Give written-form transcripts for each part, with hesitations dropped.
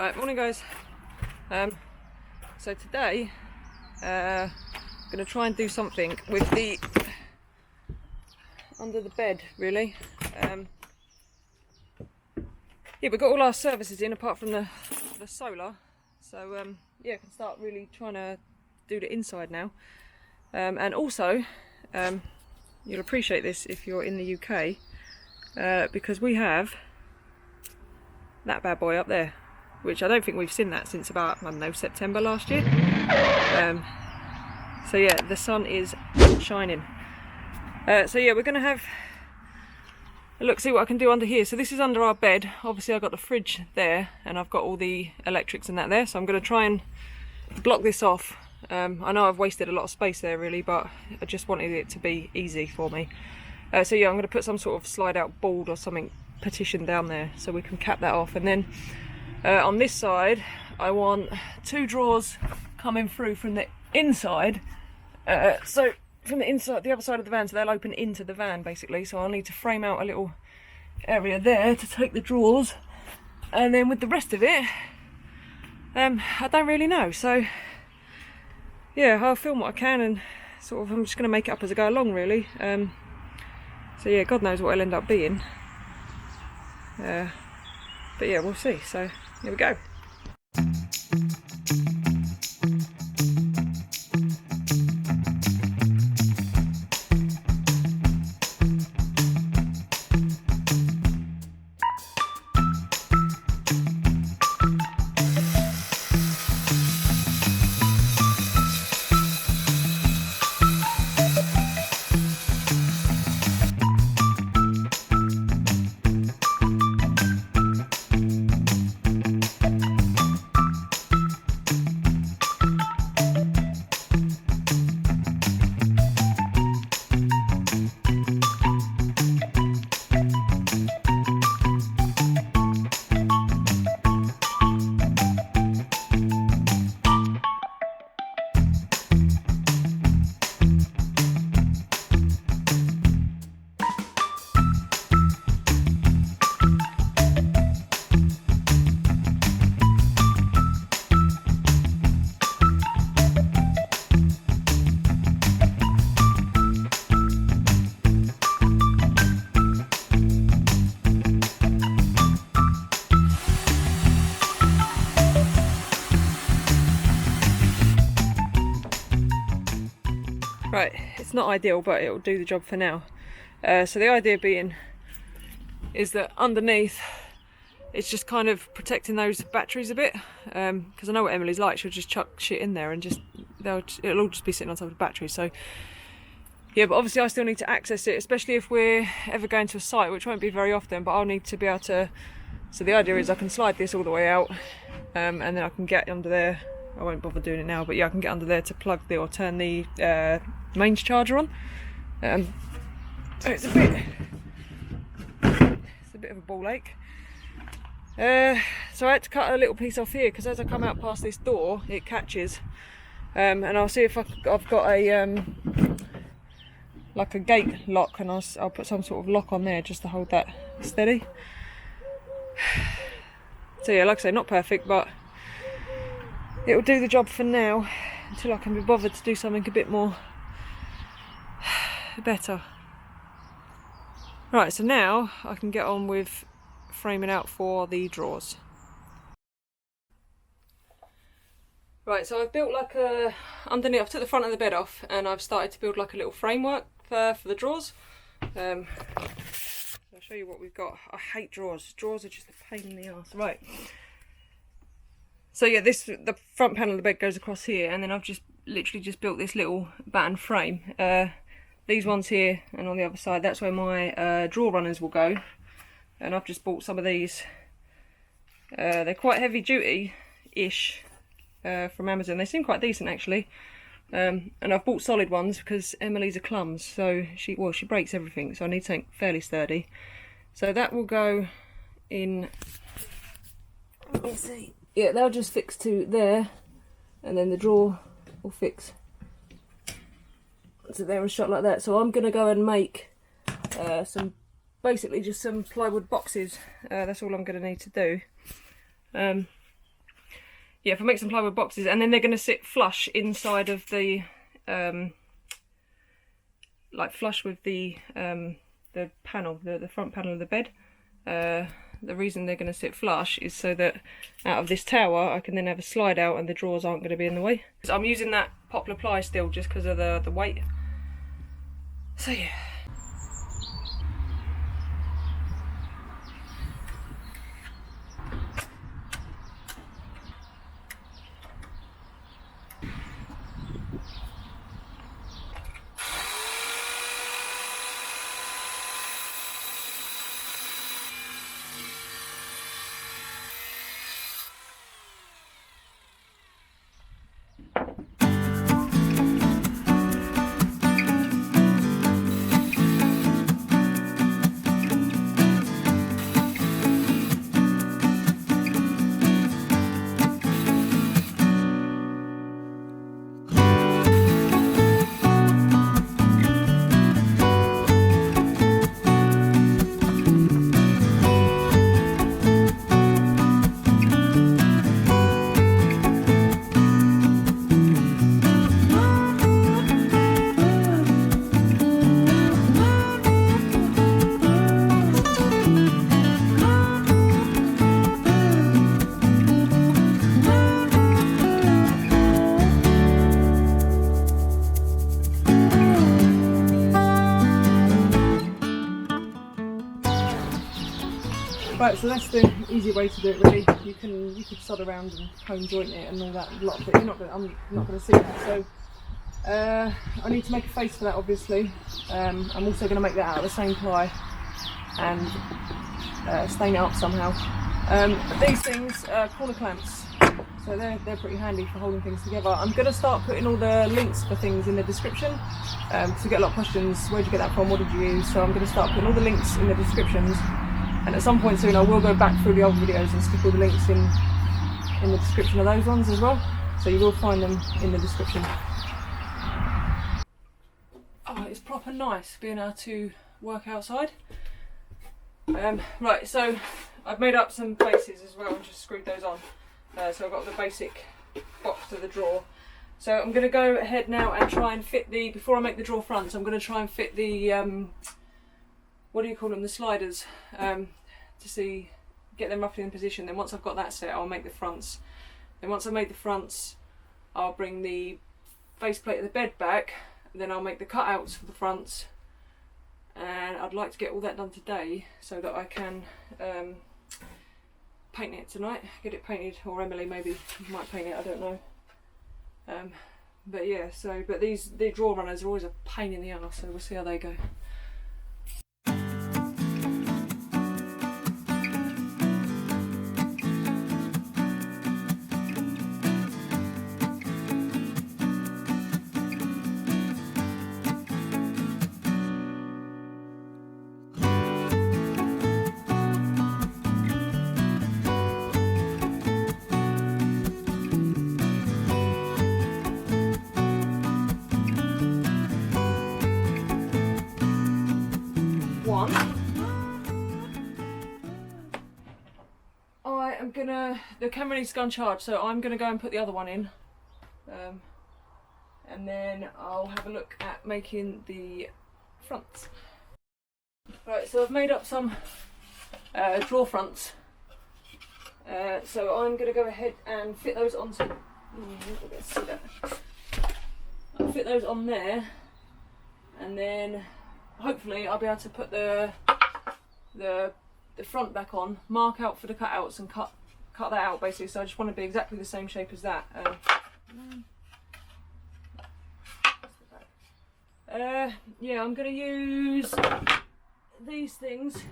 Right, morning guys. So today I'm going to try and do something with the under the bed really. Yeah, we've got all our services in apart from the solar, so yeah, I can start really trying to do the inside now. And also you'll appreciate this if you're in the UK, because we have that bad boy up there, which I don't think we've seen that since about, I don't know, September last year. So yeah, the sun is shining. So yeah, we're going to have a look, see what I can do under here. So this is under our bed. Obviously I've got the fridge there and I've got all the electrics and that there. So I'm going to try and block this off. I know I've wasted a lot of space there really, but I just wanted it to be easy for me. So yeah, I'm going to put some sort of slide out board or something partition down there so we can cap that off. And then on this side I want two drawers coming through from the inside, so from the inside, the other side of the van, so they'll open into the van basically. So I'll need to frame out a little area there to take the drawers, and then with the rest of it I don't really know. So yeah, I'll film what I can and sort of I'm just going to make it up as I go along really. So yeah, God knows what it'll end up being, but yeah, we'll see. So here we go. Right, it's not ideal, but it'll do the job for now. So the idea being is that underneath it's just kind of protecting those batteries a bit, because I know what Emily's like. She'll just chuck shit in there and just it'll all just be sitting on top of the battery. So yeah, but obviously I still need to access it, especially if we're ever going to a site, which won't be very often, but I'll need to be able to. So the idea is I can slide this all the way out, and then I can get under there. I won't bother doing it now, but yeah, I can get under there to plug the or turn the mains charger on. It's a bit of a ball ache. So I had to cut a little piece off here because as I come out past this door, it catches. And I'll see if I've got a like a gate lock, and I'll put some sort of lock on there just to hold that steady. So yeah, like I say, not perfect, but it will do the job for now until I can be bothered to do something a bit more better. Right, so now I can get on with framing out for the drawers. Right, so I've built like a underneath. I've took the front of the bed off and I've started to build like a little framework for the drawers. I'll show you what we've got. I hate drawers. Drawers are just a pain in the arse. Right. So yeah, the front panel of the bed goes across here, and then I've just literally just built this little batten frame. These ones here, and on the other side, that's where my drawer runners will go. And I've just bought some of these. They're quite heavy duty-ish from Amazon. They seem quite decent actually. And I've bought solid ones because Emily's a clumsy, so she breaks everything. So I need something fairly sturdy. So that will go in. Let me see. Yeah, they'll just fix to there, and then the drawer will fix to there and shot like that. So I'm going to go and make basically just some plywood boxes. That's all I'm going to need to do. yeah, for make some plywood boxes, and then they're going to sit flush inside of the like flush with the panel, the front panel of the bed. The reason they're going to sit flush is so that out of this tower I can then have a slide out and the drawers aren't going to be in the way. So I'm using that poplar ply still just because of the weight. So yeah. Right, so that's the easy way to do it really. You could sod around and home joint it and all that lot of it. I'm not going to see that. So I need to make a face for that obviously. I'm also going to make that out of the same ply and stain it up somehow. These things are corner clamps, so they're pretty handy for holding things together. I'm going to start putting all the links for things in the description because we get a lot of questions. Where'd you get that from? What did you use? So I'm going to start putting all the links in the descriptions. And at some point soon I will go back through the old videos and stick all the links in the description of those ones as well. So you will find them in the description. Oh, it's proper nice being able to work outside. Right, so I've made up some bases as well and just screwed those on. So I've got the basic box to the drawer. So I'm going to go ahead now and try and fit before I make the drawer fronts, I'm going to try and fit the what do you call them, the sliders, to get them roughly in position. Then once I've got that set, I'll make the fronts. Then once I've made the fronts, I'll bring the faceplate of the bed back, then I'll make the cutouts for the fronts, and I'd like to get all that done today so that I can paint it tonight, get it painted, or Emily maybe might paint it, I don't know. But yeah, but the drawer runners are always a pain in the arse, so we'll see how they go. The camera needs to go on charge, so I'm going to go and put the other one in, and then I'll have a look at making the fronts. Right, so I've made up some drawer fronts, so I'm going to go ahead and fit those onto, I'll fit those on there, and then hopefully I'll be able to put the front back on, mark out for the cutouts and cut that out basically. So I just want to be exactly the same shape as that. Yeah, I'm going to use these things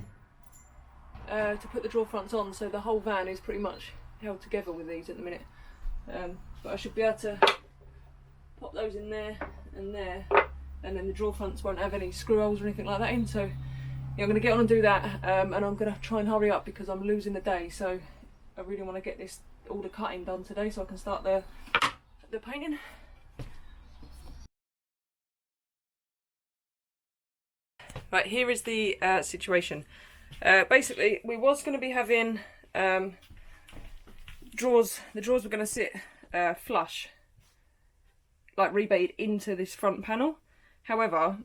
to put the drawer fronts on, so the whole van is pretty much held together with these at the minute. But I should be able to pop those in there, and then the drawer fronts won't have any screw holes or anything like that in. So yeah, I'm going to get on and do that, and I'm going to try and hurry up because I'm losing the day. So I really want to get all the cutting done today so I can start the painting. Right, here is the situation. Basically, we was going to be having drawers, the drawers were going to sit flush, like rebated into this front panel. However,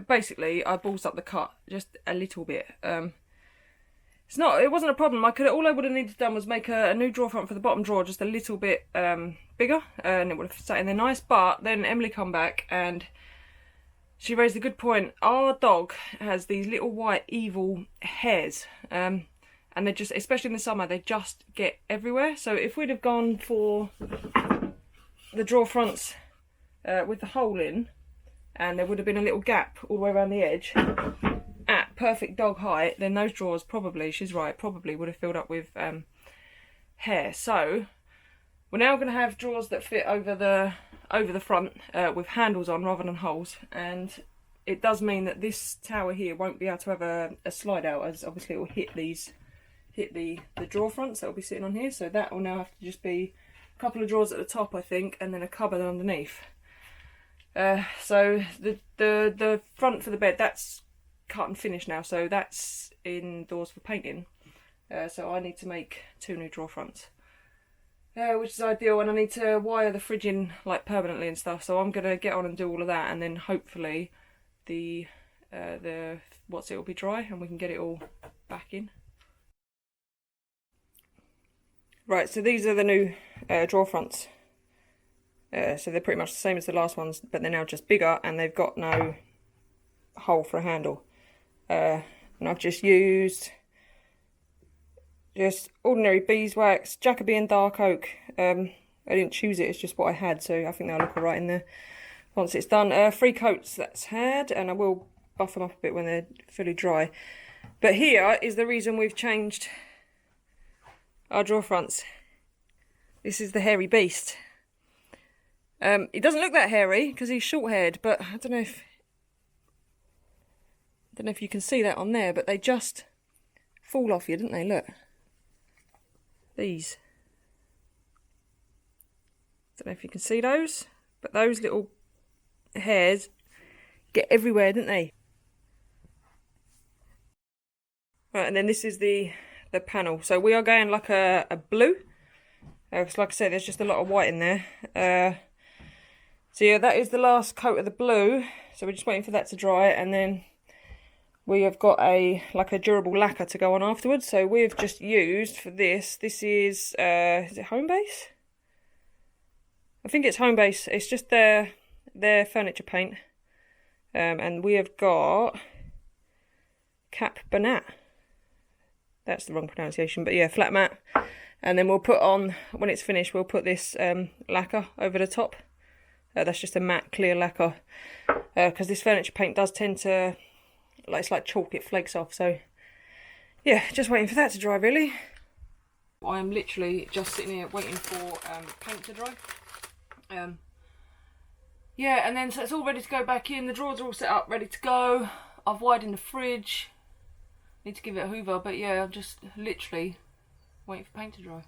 basically I ballsed up the cut just a little bit. It wasn't a problem. All I would have needed done was make a new drawer front for the bottom drawer just a little bit bigger, and it would have sat in there nice. But then Emily come back and she raised a good point. Our dog has these little white evil hairs, and they just, especially in the summer, they just get everywhere. So if we'd have gone for the drawer fronts with the hole in, and there would have been a little gap all the way around the edge at perfect dog height, then those drawers probably, she's right, probably would have filled up with hair. So we're now going to have drawers that fit over the front with handles on rather than holes, and it does mean that this tower here won't be able to have a slide out, as obviously it will hit the drawer fronts that will be sitting on here. So that will now have to just be a couple of drawers at the top, I think, and then a cupboard underneath. So the front for the bed, that's cut and finished now, so that's indoors for painting. So I need to make 2 new drawer fronts, which is ideal, and I need to wire the fridge in like permanently and stuff. So I'm gonna get on and do all of that, and then hopefully the will be dry and we can get it all back in. Right, so these are the new drawer fronts. So they're pretty much the same as the last ones, but they're now just bigger and they've got no hole for a handle. And I've just used ordinary beeswax, Jacobean dark oak. I didn't choose it, it's just what I had, so I think they'll look alright in there once it's done. 3 coats that's had, and I will buff them up a bit when they're fully dry. But here is the reason we've changed our drawer fronts. This is the hairy beast. He doesn't look that hairy because he's short-haired, but I don't know if you can see that on there, but they just fall off you, didn't they? Look. These. Don't know if you can see those, but those little hairs get everywhere, didn't they? Right, and then this is the panel. So we are going like a blue. Because like I said, there's just a lot of white in there. So yeah, that is the last coat of the blue. So we're just waiting for that to dry, and then we have got a durable lacquer to go on afterwards. So we've just used for this is it Homebase? I think it's Homebase. It's just their furniture paint. And we have got Cap Banat. That's the wrong pronunciation, but yeah, flat matte. And then we'll put on, when it's finished, we'll put this lacquer over the top. That's just a matte clear lacquer, because this furniture paint does tend to, it's like chalk, it flakes off. So yeah, just waiting for that to dry really. I am literally just sitting here waiting for paint to dry. Yeah, and then so it's all ready to go back in. The drawers are all set up, ready to go. I've wired in the fridge. Need to give it a hoover, but yeah, I'm just literally waiting for paint to dry.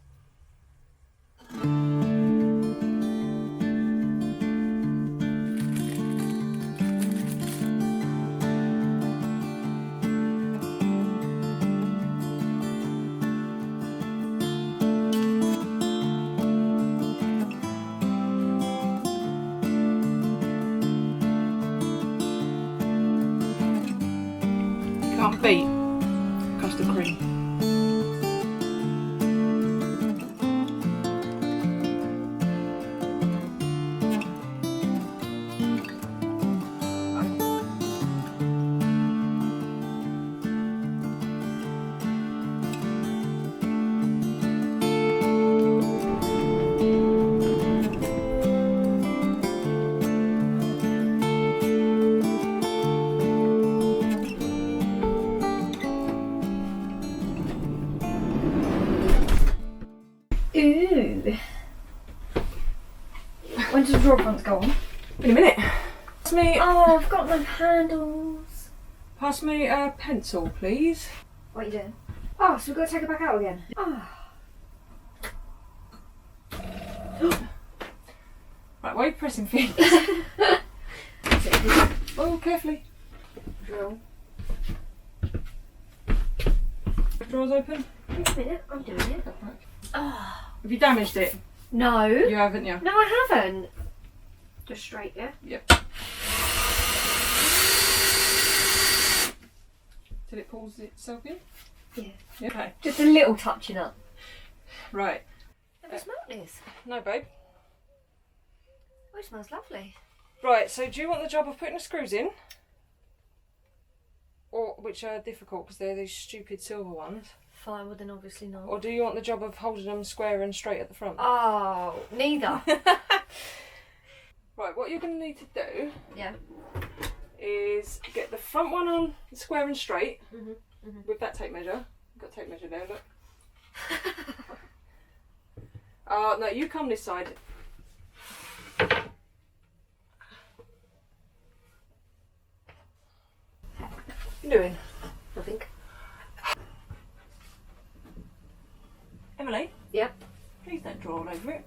Can't beat custard cream. Ooh. When does the drawer fronts go on? In a minute. Pass me. Oh, I've got no handles. Pass me a pencil, please. What are you doing? Oh, so we've got to take it back out again. Oh. Right, why are you pressing things? Oh, carefully. Drill. Drawers open. Wait a minute, I'm doing it. Have you damaged it? No. You haven't, yeah? No, I haven't. Just straight, yeah? Yep. Did it pulls itself in? Yeah. Okay. Just a little touching up. Right. Never smelled this. No, babe. Oh, it smells lovely. Right, so do you want the job of putting the screws in? Or, which are difficult because they're these stupid silver ones. Fine, well then obviously not. Or do you want the job of holding them square and straight at the front? Oh, neither. Right, what you're going to need to do Yeah. is get the front one on square and straight Mm-hmm. with that tape measure. I've got a tape measure there, look. No, you come this side. What you doing? Nothing. Emily, Yep. please don't draw all over it.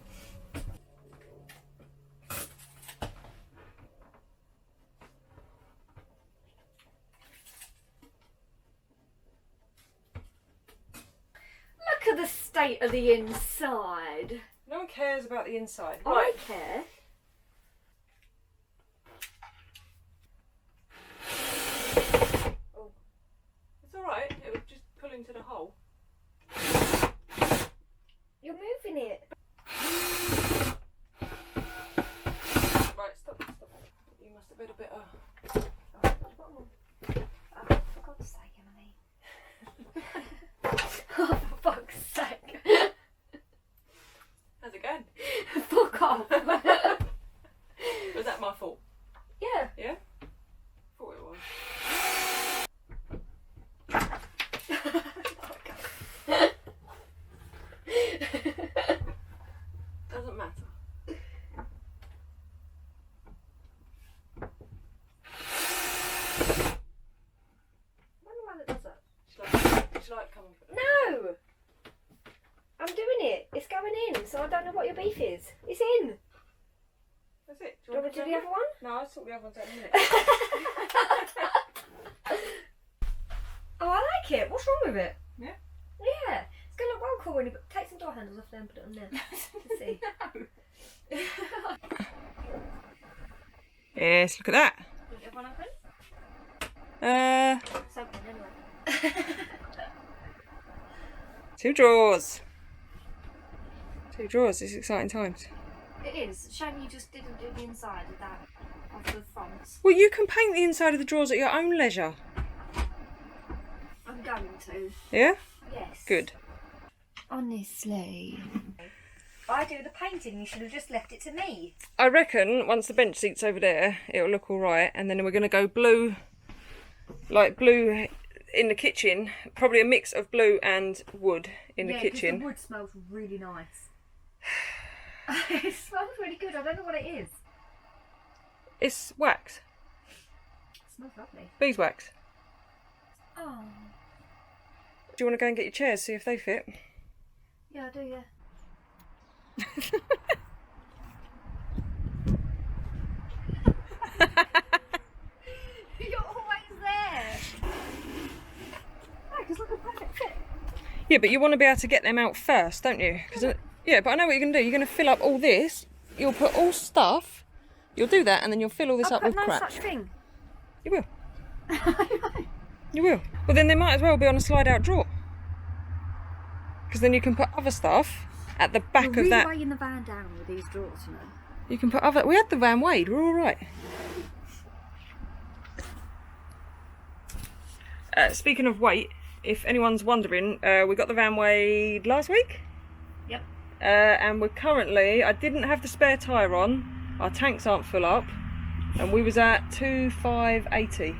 Look at the state of the inside. No one cares about the inside. I care. Oh. It's alright, it would just pull into the hole. You're moving it. Right, stop. You must have been a bit Oh, for God's sake, Emily. Oh, for fuck's sake. How's it going? Fuck off. Was that my fault? Yeah. Yeah? Thought it was. Doesn't matter. I'm the one that does that. Should I come and put it? No! I'm doing it. It's going in, so I don't know what your beef is. It's in. That's it. Do you want me to do the other one? No, I'll sort the other ones out in a minute. Oh, I like it. What's wrong with it? Yeah? Yeah. It's going to look well cool when you take some door handles off there and put it on there. Let's see. Yes, look at that. Want the other one open? It's open anyway. Two drawers. Two drawers, it's exciting times. It is. Shame you just didn't do the inside of that, of the fronts. Well, you can paint the inside of the drawers at your own leisure. I'm going to. Yeah? Yes. Good. Honestly. I do the painting, you should have just left it to me. I reckon once the bench seat's over there, it'll look alright, and then we're going to go blue, like blue in the kitchen, probably a mix of blue and wood in the kitchen. The wood smells really nice. It smells really good, I don't know what it is. It's wax, It smells lovely. beeswax. Oh. Do you want to go and get your chairs, see if they fit? Yeah, I do, yeah. You're always there. No, because look a perfect fit. Yeah, but you want to be able to get them out first, don't you? 'Cause, yeah, but I know what you're going to do. You're going to fill up all this. You'll put all stuff. You'll do that, and then you'll fill all this I'll up put with no crap. such thing. You will. You will. Well, then they might as well be on a slide-out drawer. Because then you can put other stuff at the back You're of that. weighing the van down with these drawers, you know. You can put other. We had the van weighed. We're all right. Speaking of weight, if anyone's wondering, we got the van weighed last week. Yep. And we're currently. I didn't have the spare tyre on. Our tanks aren't full up, and we was at 2580.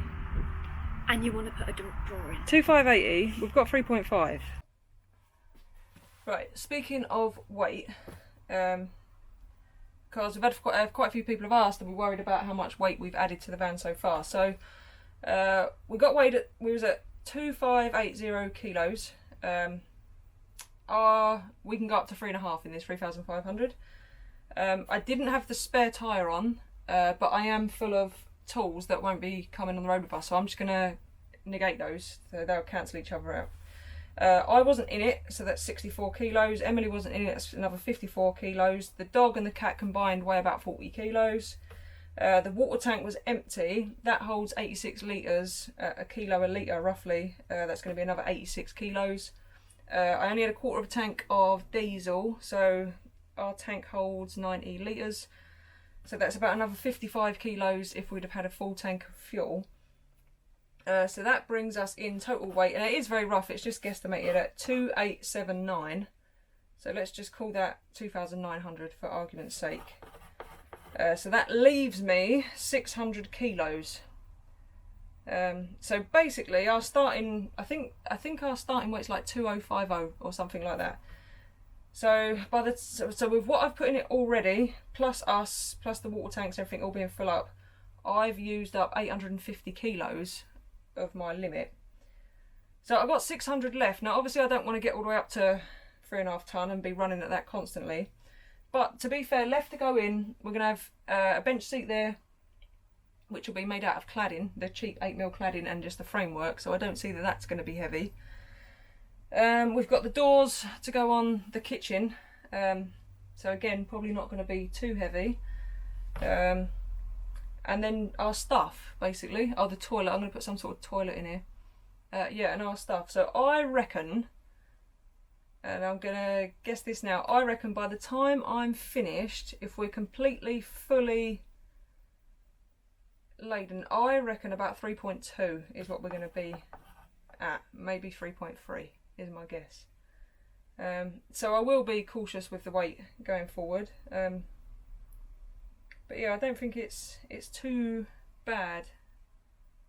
And you want to put a drawer in. 2580. We've got 3.5. Right. Speaking of weight, because we've had quite a few people have asked, and we're worried about how much weight we've added to the van so far. So we got weighed at. We was at 2580 kilos. We can go up to 3.5 in this 3,500. I didn't have the spare tyre on, but I am full of tools that won't be coming on the road with us, so I'm just going to negate those, so they'll cancel each other out. I wasn't in it, so that's 64 kilos. Emily wasn't in it, that's another 54 kilos. The dog and the cat combined weigh about 40 kilos. The water tank was empty. That holds 86 litres, a kilo a litre roughly. That's going to be another 86 kilos. I only had a quarter of a tank of diesel, so our tank holds 90 litres. So that's about another 55 kilos if we'd have had a full tank of fuel. So that brings us in total weight, and it is very rough, it's just guesstimated at 2879. So let's just call that 2,900 for argument's sake. So that leaves me 600 kilos. So basically our starting, I think our starting weight's like 2050 or something like that. So so with what I've put in it already, plus the water tanks, everything all being full up, I've used up 850 kilos of my limit. So I've got 600 left. Now obviously I don't want to get all the way up to 3.5 tonne and be running at that constantly. But to be fair, left to go in, we're going to have a bench seat there, which will be made out of cladding, the cheap 8mm cladding and just the framework, so I don't see that that's going to be heavy. We've got the doors to go on the kitchen, so again, probably not going to be too heavy. And then our stuff, basically. Oh, the toilet, I'm going to put some sort of toilet in here. Yeah, and our stuff. So I reckon, and I'm going to guess this now, I reckon by the time I'm finished, if we're completely, fully laden, I reckon about 3.2 is what we're going to be at. Maybe 3.3 is my guess. So I will be cautious with the weight going forward. But yeah, I don't think it's too bad.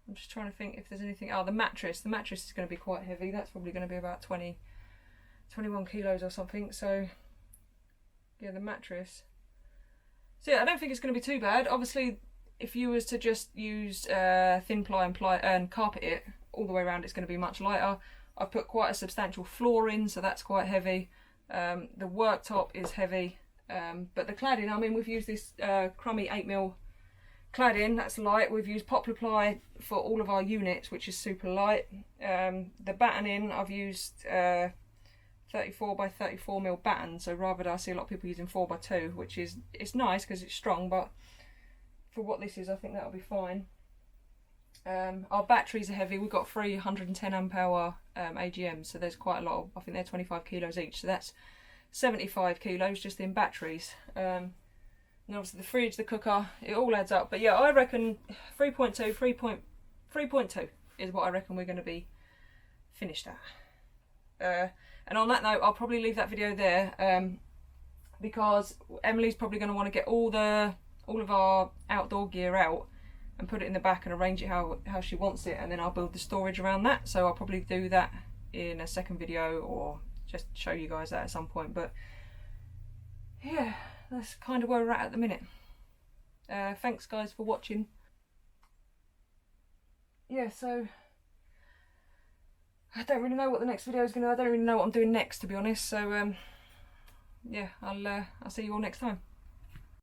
I'm just trying to think if there's anything. Oh, the mattress. The mattress is going to be quite heavy. That's probably going to be about 21 kilos or something. So yeah, the mattress. So yeah, I don't think it's going to be too bad. Obviously, if you was to just use thin ply and carpet it all the way around, it's going to be much lighter. I've put quite a substantial floor in, so that's quite heavy. The worktop is heavy. But the cladding, I mean, we've used this crummy 8mm cladding, that's light. We've used poplar ply for all of our units, which is super light. The battening, I've used 34 by 34mm batten, so rather than I see a lot of people using 4x2, which is, it's nice because it's strong, but for what this is, I think that'll be fine. Our batteries are heavy. We've got 310 amp hour AGMs, so there's quite a lot of, I think they're 25 kilos each, so that's 75 kilos just in batteries. And obviously the fridge, the cooker, it all adds up. But yeah, I reckon 3.2 is what I reckon we're going to be finished at. And on that note, I'll probably leave that video there, because Emily's probably going to want to get all of our outdoor gear out and put it in the back and arrange it how she wants it, and then I'll build the storage around that. So I'll probably do that in a second video, or just show you guys that at some point. But yeah, that's kind of where we're at the minute. Thanks guys for watching. Yeah, so I don't really know what the next video is going to, I don't really know what I'm doing next, to be honest. So yeah, I'll see you all next time.